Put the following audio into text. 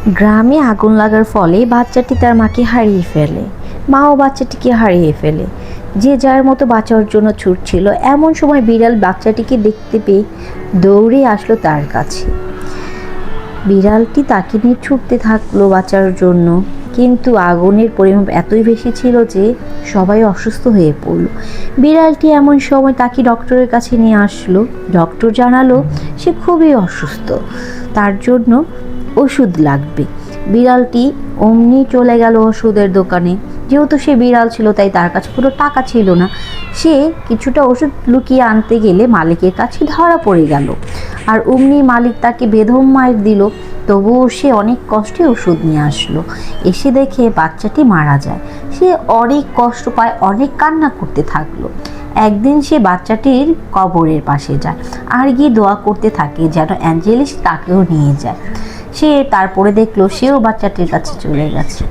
গ্রামে আগুন লাগার ফলে বাচ্চাটি তার মাকে হারিয়ে ফেলে। মাও বাচ্চাটিকে হারিয়ে ফেলে। যে যার মতো বাঁচার জন্য ছুটছিল, এমন সময় বিড়াল বাচ্চাটিকে দেখতে পেয়ে দৌড়ে আসলো তার কাছে। বিড়ালটি তাকে নিয়ে ছুটতে থাকলো বাঁচার জন্য, কিন্তু আগুনের পরিমাণ এতই বেশি ছিল যে সবাই অসুস্থ হয়ে পড়ল। বিড়ালটি এমন সময় তাকে ডক্টরের কাছে নিয়ে আসলো। ডক্টর জানালো সে খুবই অসুস্থ, তার জন্য ওষুধ লাগবে। বিড়ালটি অমনি চলে গেল ওষুধের দোকানে। যেহেতু সে বিড়াল ছিল তাই তার কাছে কোনো টাকা ছিল না। সে কিছুটা ওষুধ লুকিয়ে আনতে গেলে মালিকের কাছে ধরা পড়ে গেল। আর অমনি মালিক তাকে বেদম মাইর দিল। তবুও সে অনেক কষ্টে ওষুধ নিয়ে আসলো। এসে দেখে বাচ্চাটি মারা যায়। সে অনেক কষ্ট পায়, অনেক কান্না করতে থাকলো। একদিন সে বাচ্চাটির কবরের পাশে যায় আর গিয়ে দোয়া করতে থাকে যেন অ্যাঞ্জেলিস তাকেও নিয়ে যায়। সে তারপরে দেখলো সেও বাচ্চাটির কাছে চলে গেছে।